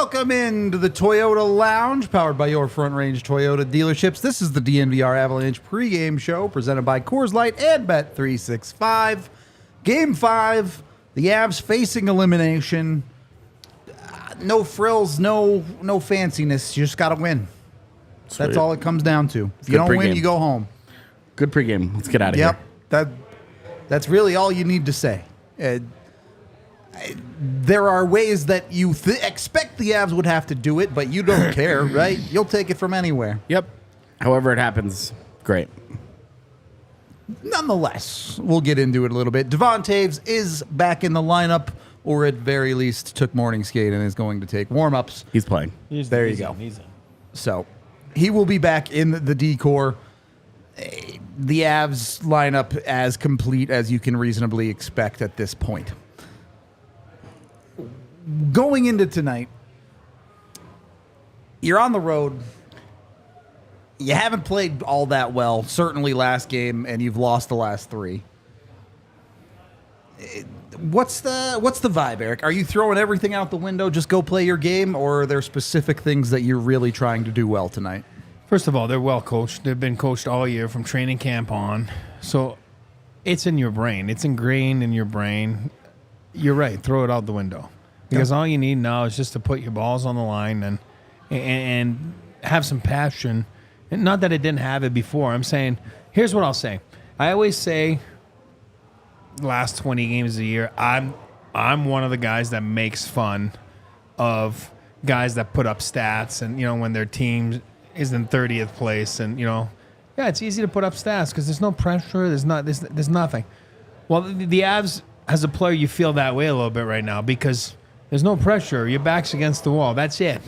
Welcome into the Toyota Lounge, powered by your Front Range Toyota dealerships. This is the DNVR Avalanche pregame show presented by Coors Light and Bet365. Game 5, the Avs facing elimination. No frills, no fanciness. You just got to win. Sweet. That's all it comes down to. If you don't win, you go home. Good pregame. Let's get out of here. Yep. That's really all you need to say. There are ways that you expect the Avs would have to do it, but you don't care, right? You'll take it from anywhere. Yep. However it happens, great. Nonetheless, we'll get into it a little bit. Devon Toews is back in the lineup, or at very least took morning skate and is going to take warm-ups. He's playing. There you go. So he will be back in the D-core. The Avs lineup as complete as you can reasonably expect at this point. Going into tonight, you're on the road. You haven't played all that well, certainly last game, and you've lost the last 3. What's the vibe, Eric? Are you throwing everything out the window, just go play your game, or are there specific things that you're really trying to do well tonight? First of all, they're well coached. They've been coached all year from training camp on. So it's in your brain. It's ingrained in your brain. You're right. Throw it out the window. Because all you need now is just to put your balls on the line and have some passion. And not that I didn't have it before. I'm saying, here's what I'll say. I always say, last 20 games of the year, I'm one of the guys that makes fun of guys that put up stats and, when their team is in 30th place. And, it's easy to put up stats because there's no pressure. There's nothing. Well, the Avs, as a player, you feel that way a little bit right now because there's no pressure. Your back's against the wall. That's it.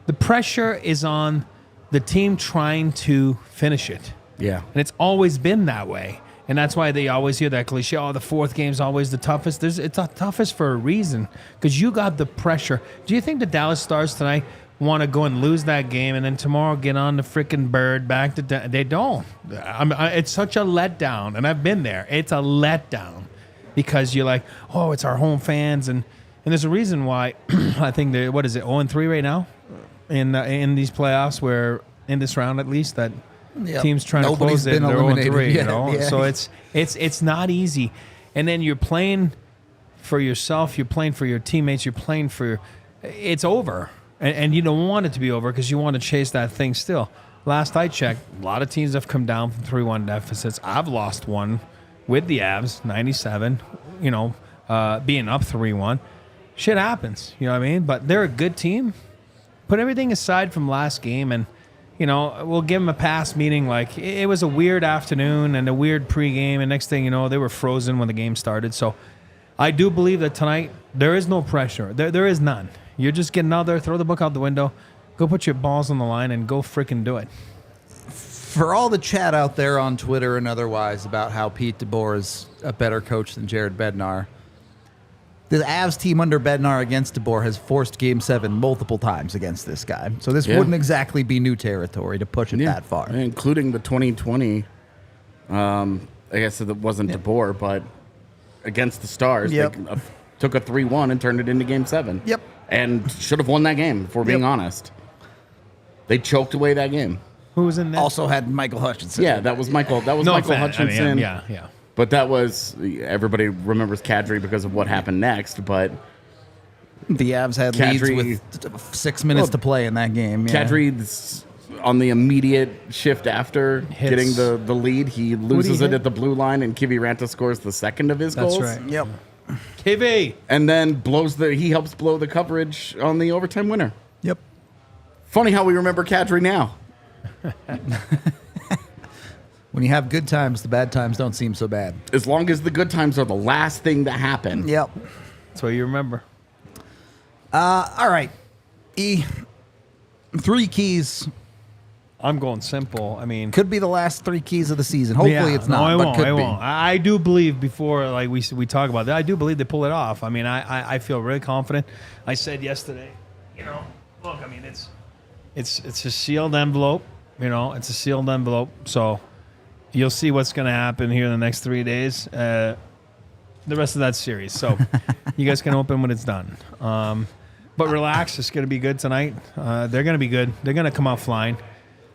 The pressure is on the team trying to finish it. Yeah. And it's always been that way. And that's why they always hear that cliche, the fourth game's always the toughest. It's the toughest for a reason because you got the pressure. Do you think the Dallas Stars tonight want to go and lose that game and then tomorrow get on the freaking bird back to they don't. It's such a letdown, and I've been there. It's a letdown because you're like, it's our home fans, and there's a reason why I think they're, 0-3 right now in these playoffs, where in this round at least that teams trying to close it, they're 0-3, Yeah. So it's not easy. And then you're playing for yourself, you're playing for your teammates, you're playing for it's over. And you don't want it to be over because you want to chase that thing still. Last I checked, a lot of teams have come down from 3-1 deficits. I've lost one with the Avs, 97, being up 3-1. Shit happens, you know what I mean? But they're a good team. Put everything aside from last game, and, we'll give them a pass, meaning like it was a weird afternoon and a weird pregame, and next thing you know, they were frozen when the game started. So I do believe that tonight there is no pressure. There is none. You're just getting out there, throw the book out the window, go put your balls on the line, and go freaking do it. For all the chat out there on Twitter and otherwise about how Pete DeBoer is a better coach than Jared Bednar, the Avs team under Bednar against DeBoer has forced Game 7 multiple times against this guy. So this wouldn't exactly be new territory to push it that far. Including the 2020, I guess it wasn't DeBoer, but against the Stars, they took a 3-1 and turned it into Game 7. Yep. And should have won that game, if we're being honest. They choked away that game. Who was in there? Also had Michael Hutchinson. Yeah, that was Michael. That was Michael Hutchinson. Yeah. But that was, everybody remembers Kadri because of what happened next, but the Avs had Kadri, leads with 6 minutes to play in that game. Yeah. Kadri, on the immediate shift after getting the lead, he loses it at the blue line, and Kiviranta scores the second of his goals. That's right. Yep. KV. And then he helps blow the coverage on the overtime winner. Yep. Funny how we remember Kadri now. When you have good times, the bad times don't seem so bad. As long as the good times are the last thing that happen. Yep. That's what you remember. All right. 3 keys. I'm going simple. I mean, could be the last 3 keys of the season. Hopefully it's not, but could be. I do believe before, like we talk about that, I do believe they pull it off. I mean, I feel really confident. I said yesterday, look, I mean, it's a sealed envelope. It's a sealed envelope. So you'll see what's going to happen here in the next 3 days. The rest of that series. So you guys can open when it's done. But relax, it's going to be good tonight. They're going to be good. They're going to come out flying.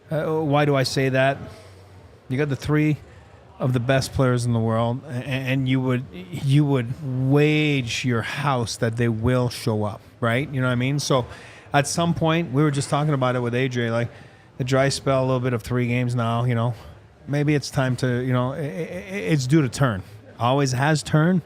Why do I say that? You got the three of the best players in the world, and you would wage your house that they will show up, right? You know what I mean? So at some point, we were just talking about it with AJ, like the dry spell, a little bit of 3 games now, maybe it's time to, it's due to turn. Always has turned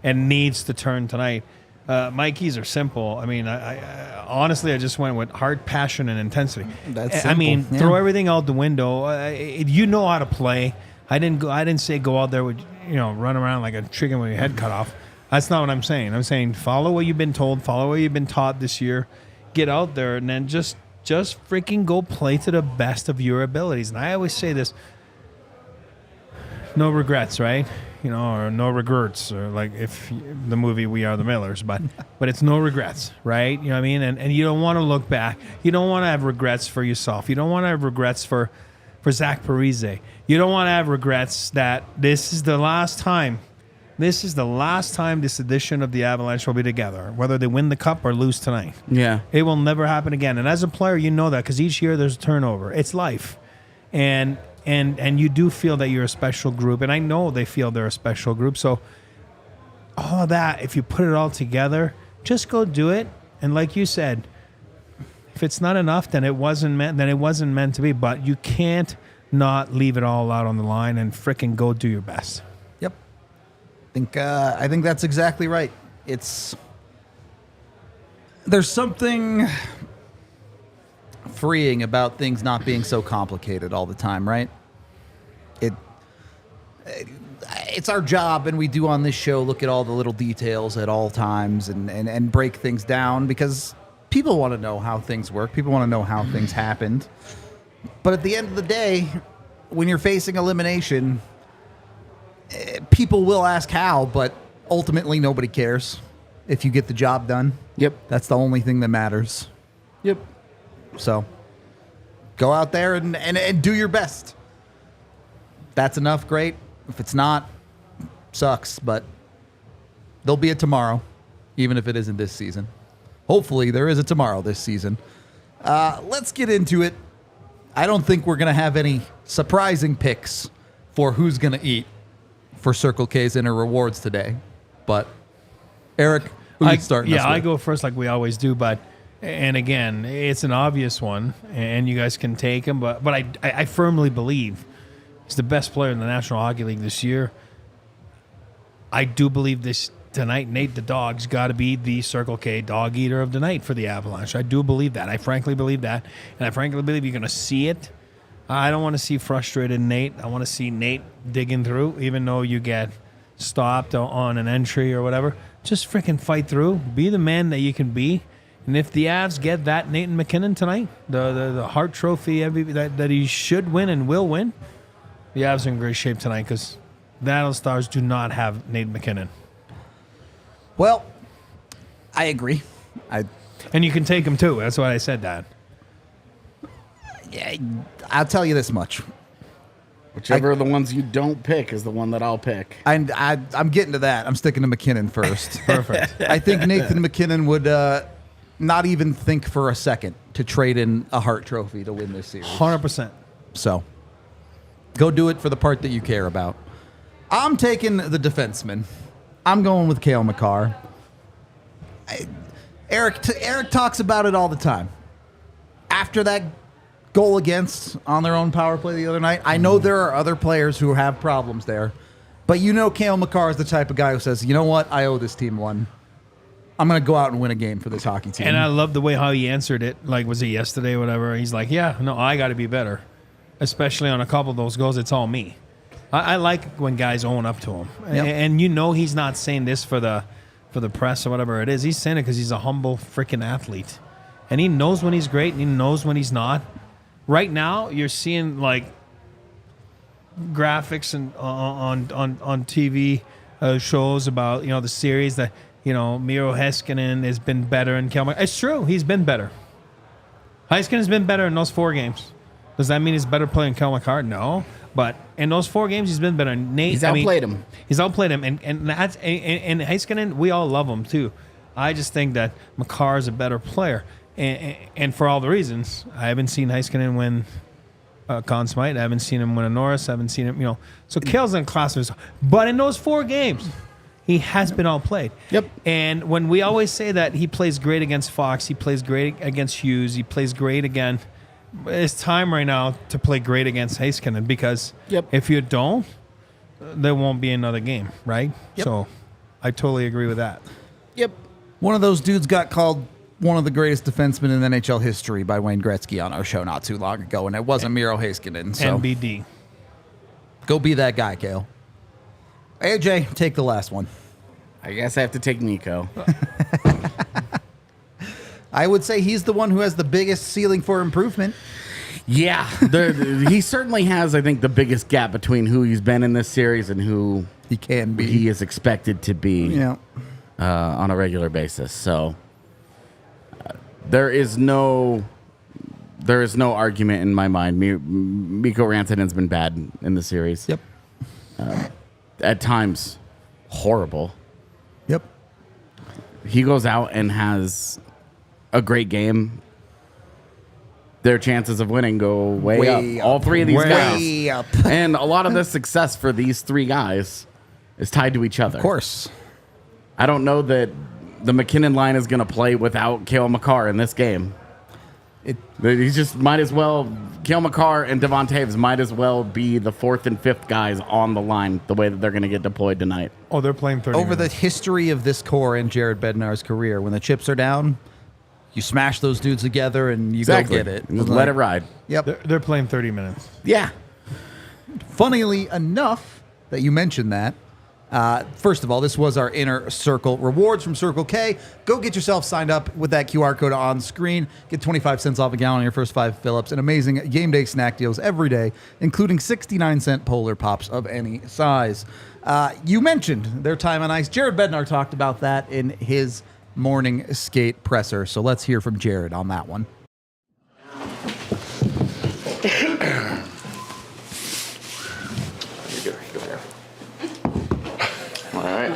and needs to turn tonight. My keys are simple. I mean, I honestly, I just went with heart, passion, and intensity. That's simple. Throw everything out the window. You know how to play. I didn't say go out there with, run around like a chicken with your head cut off. That's not what I'm saying. I'm saying follow what you've been told, follow what you've been taught this year. Get out there and then just freaking go play to the best of your abilities. And I always say this: no regrets, right? Or no regrets, or like if the movie We Are the Millers, but it's no regrets, right? You know what I mean? And you don't want to look back. You don't want to have regrets for yourself. You don't want to have regrets for Zach Parise. You don't want to have regrets that this is the last time. This is the last time this edition of the Avalanche will be together, whether they win the cup or lose tonight. Yeah. It will never happen again. And as a player, you know that because each year there's a turnover. It's life. And you do feel that you're a special group. And I know they feel they're a special group. So all of that, if you put it all together, just go do it. And like you said, if it's not enough, then it wasn't meant to be. But you can't not leave it all out on the line and frickin' go do your best. Yep. I think that's exactly right. There's something freeing about things not being so complicated all the time, right? It's our job, and we do on this show look at all the little details at all times and break things down because people want to know how things work. People want to know how things happened. But at the end of the day, when you're facing elimination, people will ask how, but ultimately nobody cares if you get the job done. Yep. That's the only thing that matters. Yep. So go out there and do your best. That's enough, great. If it's not, sucks, but there'll be a tomorrow, even if it isn't this season. Hopefully there is a tomorrow this season. Let's get into it. I don't think we're going to have any surprising picks for who's going to eat for Circle K's Inner Rewards today. But, Eric, who you starting us with? I go first like we always do, but... And again, it's an obvious one, and you guys can take him. But I firmly believe he's the best player in the National Hockey League this year. I do believe this tonight, Nate the Dog's got to be the Circle K dog eater of the night for the Avalanche. I do believe that. I frankly believe that. And I frankly believe you're going to see it. I don't want to see frustrated Nate. I want to see Nate digging through, even though you get stopped on an entry or whatever. Just freaking fight through. Be the man that you can be. And if the Avs get that Nathan MacKinnon tonight, the Hart Trophy that he should win and will win, the Avs are in great shape tonight because the Battle Stars do not have Nathan MacKinnon. Well, I agree. And you can take him too. That's why I said that. Yeah, I'll tell you this much. Whichever of the ones you don't pick is the one that I'll pick. I'm getting to that. I'm sticking to MacKinnon first. Perfect. I think Nathan MacKinnon would not even think for a second to trade in a Hart Trophy to win this series. 100%. So, go do it for the part that you care about. I'm taking the defenseman. I'm going with Cale Makar. Eric talks about it all the time. After that goal against on their own power play the other night, I know there are other players who have problems there, but Cale Makar is the type of guy who says, you know what, I owe this team one. I'm going to go out and win a game for this hockey team. And I love the way how he answered it. Like, was it yesterday or whatever? He's like, yeah, no, I got to be better. Especially on a couple of those goals, it's all me. I like when guys own up to him. Yep. And he's not saying this for the press or whatever it is. He's saying it because he's a humble freaking athlete. And he knows when he's great and he knows when he's not. Right now, you're seeing, like, graphics and on TV shows about, the series that, Miro Heiskanen has been better in Kelmar. It's true. He's been better. Heiskanen's been better in those 4 games. Does that mean he's better playing Cale Makar? No. But in those 4 games, he's been better. Nate, he's outplayed him. He's outplayed him. And Heiskanen, we all love him too. I just think that Makar is a better player. And for all the reasons, I haven't seen Heiskanen win Conn Smythe. I haven't seen him win a Norris. I haven't seen him, So Kale's in class of his. But in those 4 games, he has been outplayed. Yep. And when we always say that he plays great against Fox, he plays great against Hughes, he plays great again, it's time right now to play great against Heiskanen because if you don't, there won't be another game, right? Yep. So I totally agree with that. Yep. One of those dudes got called one of the greatest defensemen in NHL history by Wayne Gretzky on our show not too long ago, and it wasn't Miro Heiskanen. So NBD. Go be that guy, Kale. AJ, take the last one. I guess I have to take Nico. I would say he's the one who has the biggest ceiling for improvement. Yeah, he certainly has, I think, the biggest gap between who he's been in this series and who He can be. he is expected to be Yeah. on a regular basis. So there is no argument in my mind. Mikko Rantanen's been bad in the series. Yep. At times, horrible. Yep. He goes out and has a great game. Their chances of winning go way up. All 3 of these guys. Way up. And a lot of the success for these 3 guys is tied to each other. Of course. I don't know that the MacKinnon line is going to play without Cale Makar in this game. He's just might as well. Cale Makar and Devon Taves might as well be the 4th and 5th guys on the line the way that they're going to get deployed tonight. Oh, they're playing 30 Over minutes. the history of this core and Jared Bednar's career, when the chips are down, you smash those dudes together and you go get it. Just let it ride. Yep. They're playing 30 minutes. Yeah. Funnily enough that you mentioned that, first of all, this was our Inner Circle rewards from Circle K. Go get yourself signed up with that QR code on screen. Get 25 cents off a gallon on your first 5 fill-ups and amazing game day snack deals every day, including 69-cent Polar Pops of any size. You mentioned their time on ice. Jared Bednar talked about that in his morning skate presser. So let's hear from Jared on that one. All right.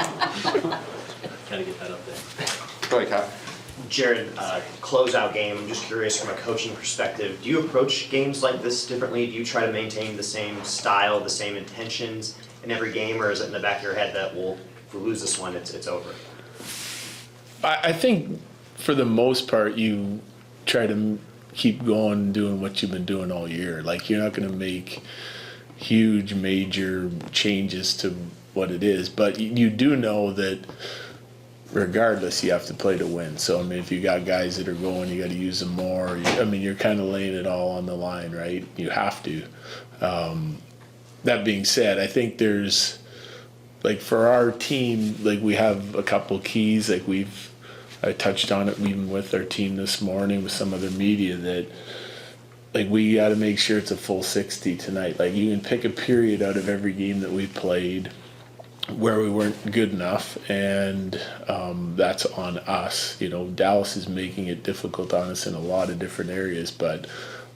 Gotta get that up there. Go ahead, Kyle. Jared, closeout game. I'm just curious from a coaching perspective, do you approach games like this differently? Do you try to maintain the same style, the same intentions in every game, or is it in the back of your head that, well, if we lose this one, it's over? I think for the most part, you try to keep going, doing what you've been doing all year. Like, you're not going to make huge, major changes to what it is, but you do know that regardless, you have to play to win. So, I mean, if you got guys that are going, you got to use them more. You're kind of laying it all on the line, right? You have to. That being said, I think there's, like, for our team, like, we have a couple keys. Like, I touched on it even with our team this morning with some other media that, like, we got to make sure it's a full 60 tonight. Like, you can pick a period out of every game that we played where we weren't good enough, and that's on us. Dallas is making it difficult on us in a lot of different areas, but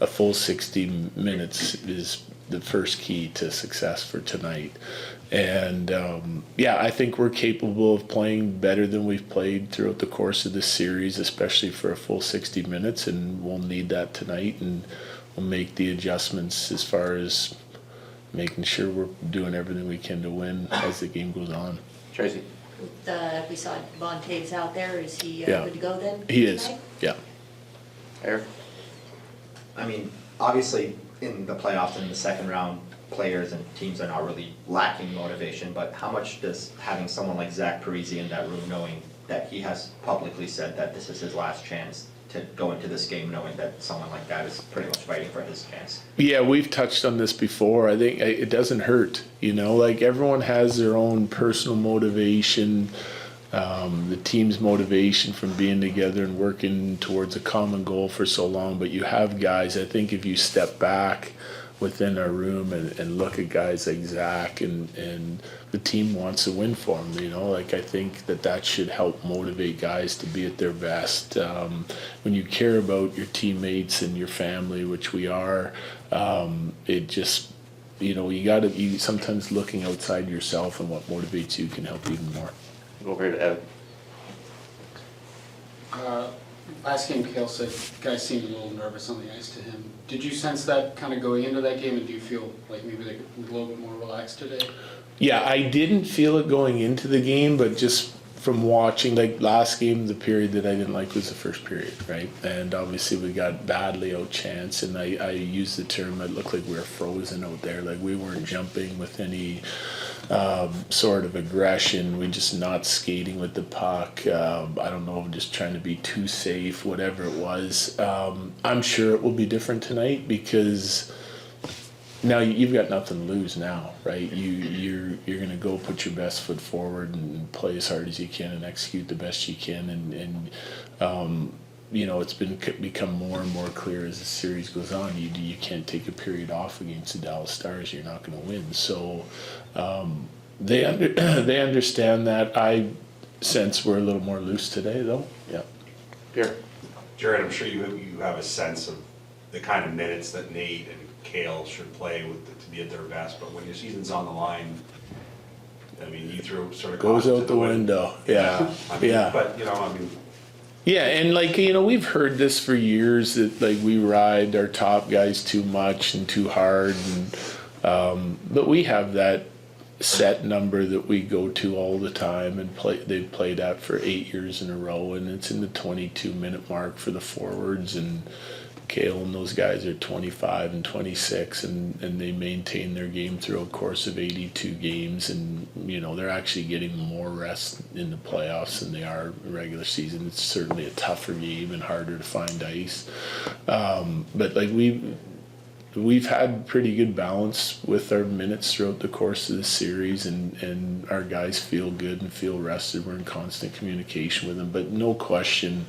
a full 60 minutes is the first key to success for tonight. And I think we're capable of playing better than we've played throughout the course of this series, especially for a full 60 minutes, and we'll need that tonight, and we'll make the adjustments as far as making sure we're doing everything we can to win as the game goes on. Tracy. We saw Von Taves out there. Is he Yeah. good to go then? He is, tonight? yeah. Eric. I mean, obviously in the playoffs and in the second round, players and teams are not really lacking motivation, but how much does having someone like Zach Parise in that room, knowing that he has publicly said that this is his last chance, to go into this game knowing that someone like that is pretty much fighting for his chance? Yeah, we've touched on this before. I think it doesn't hurt, like everyone has their own personal motivation, the team's motivation from being together and working towards a common goal for so long. But you have guys, I think if you step back within our room and look at guys like Zach and the team wants to win for him, I think that should help motivate guys to be at their best. When you care about your teammates and your family, which we are, it just, you sometimes looking outside yourself and what motivates you can help even more. Go over here to Evan. Last game, Kale said guys seemed a little nervous on the ice to him. Did you sense that kind of going into that game, and do you feel like maybe they were a little bit more relaxed today? Yeah, I didn't feel it going into the game, but just from watching, like last game, the period that I didn't like was the first period, right? And obviously we got badly outchanced, and I used the term, it looked like we were frozen out there, like we weren't jumping with any sort of aggression. We just not skating with the puck. I don't know, just trying to be too safe, whatever it was. I'm sure it will be different tonight because now you've got nothing to lose now, right? You're going to go put your best foot forward and play as hard as you can and execute the best you can. And you know, it's become more and more clear as the series goes on. You can't take a period off against the Dallas Stars. You're not going to win. So they understand that. I sense we're a little more loose today, though. Yeah. Here. Jared, I'm sure you have a sense of the kind of minutes that Nate and Kale should play to be at their best, but when your season's on the line, I mean, you throw sort of goes out the window. Yeah. I mean, yeah. But you know, I mean. Yeah, and like, you know, we've heard this for years that like we ride our top guys too much and too hard, and but we have that set number that we go to all the time and they've played at for 8 years in a row, and it's in the 22-minute mark for the forwards, and Kale and those guys are 25 and 26, and they maintain their game through a course of 82 games, and you know they're actually getting more rest in the playoffs than they are in regular season. It's certainly a tougher game and harder to find ice, but like we've had pretty good balance with our minutes throughout the course of the series, and our guys feel good and feel rested. We're in constant communication with them, but no question,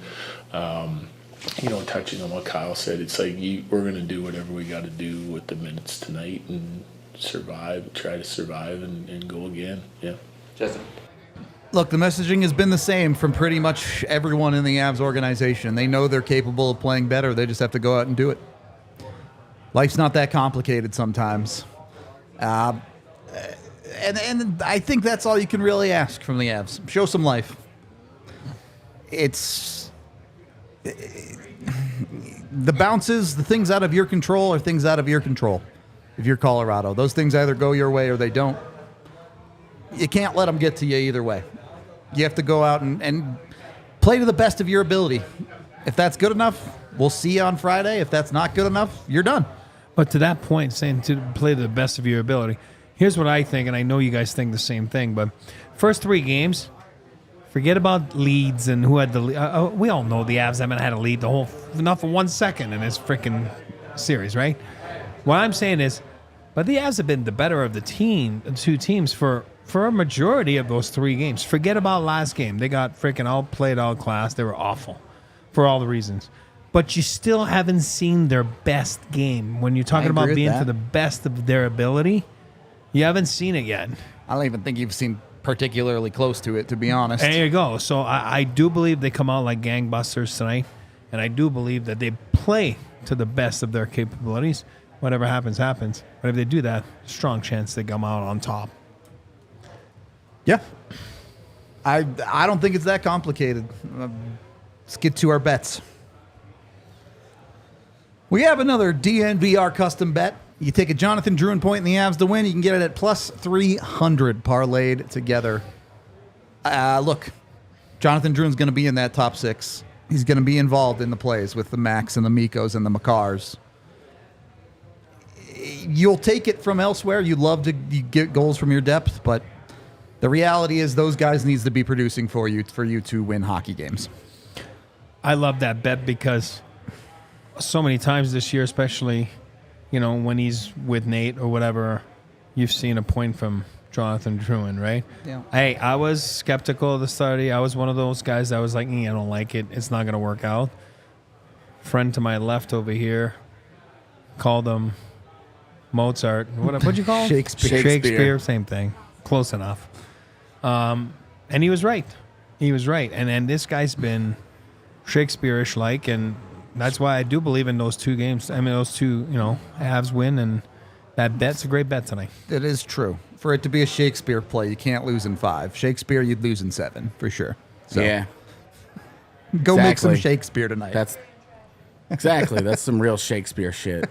you know, touching on what Kyle said, it's like we're going to do whatever we got to do with the minutes tonight and try to survive and go again. Yeah. Justin. Look, the messaging has been the same from pretty much everyone in the Avs organization. They know they're capable of playing better. They just have to go out and do it. Life's not that complicated sometimes. And I think that's all you can really ask from the Avs. Show some life. It's the bounces, the things out of your control are things out of your control. If you're Colorado, those things either go your way or they don't. You can't let them get to you either way. You have to go out and play to the best of your ability. If that's good enough, we'll see you on Friday. If that's not good enough, you're done. But to that point, saying to play to the best of your ability, here's what I think, and I know you guys think the same thing, but first 3 games, forget about leads and who had the lead. We all know the Avs haven't had a lead not for 1 second in this freaking series, right? What I'm saying is, but the Avs have been the better of the 2 teams for a majority of those 3 games. Forget about last game. They got freaking outplayed, outclassed. They were awful for all the reasons. But you still haven't seen their best game. When you're talking about being to the best of their ability, you haven't seen it yet. I don't even think you've seen particularly close to it, to be honest. There you go. So I do believe they come out like gangbusters tonight, and I do believe that they play to the best of their capabilities. Whatever happens, happens. But if they do that, strong chance they come out on top. Yeah. I don't think it's that complicated. Let's get to our bets. We have another DNVR custom bet. You take a Jonathan Drouin point in the Avs to win. You can get it at plus 300 parlayed together. Look, Jonathan Drouin's going to be in that top 6. He's going to be involved in the plays with the Macs and the Mikos and the Makars. You'll take it from elsewhere. You'd love to get goals from your depth, but the reality is those guys needs to be producing for you to win hockey games. I love that bet because so many times this year, especially, you know, when he's with Nate or whatever, you've seen a point from Jonathan Drouin, right? Yeah. Hey, I was skeptical of the start. I was one of those guys that was like, I don't like it. It's not going to work out. Friend to my left over here called him Mozart. What'd you call him? Shakespeare. Same thing. Close enough. And he was right. He was right. And this guy's been Shakespeare-ish like, and that's why I do believe in those 2 games. I mean, those 2, Avs win, and that bet's a great bet tonight. It is true. For it to be a Shakespeare play, you can't lose in 5. Shakespeare, you'd lose in 7, for sure. So, Yeah. Go make some Exactly. Shakespeare tonight. That's exactly. That's some real Shakespeare shit.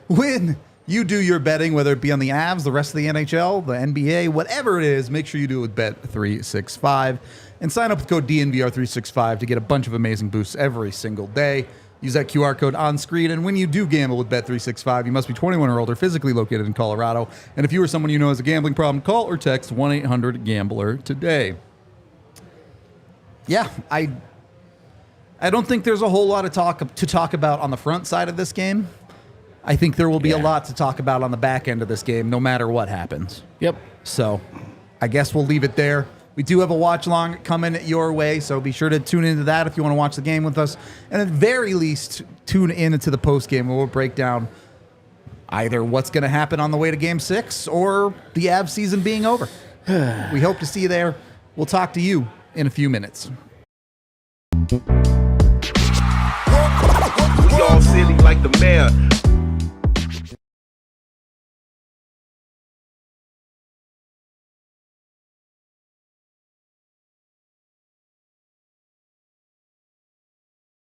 When you do your betting, whether it be on the Avs, the rest of the NHL, the NBA, whatever it is, make sure you do it with Bet365 and sign up with code DNVR365 to get a bunch of amazing boosts every single day. Use that QR code on screen, and when you do gamble with Bet365, you must be 21 or older, physically located in Colorado. And if you or someone you know has a gambling problem, call or text 1-800-GAMBLER today. Yeah, I don't think there's a whole lot of talk about on the front side of this game. I think there will be a lot to talk about on the back end of this game, no matter what happens. Yep. So I guess we'll leave it there. We do have a watch along coming your way, so be sure to tune into that if you want to watch the game with us. And at the very least, tune in into the post game where we'll break down either what's going to happen on the way to Game 6 or the Avs season being over. We hope to see you there. We'll talk to you in a few minutes. We all silly like the mayor.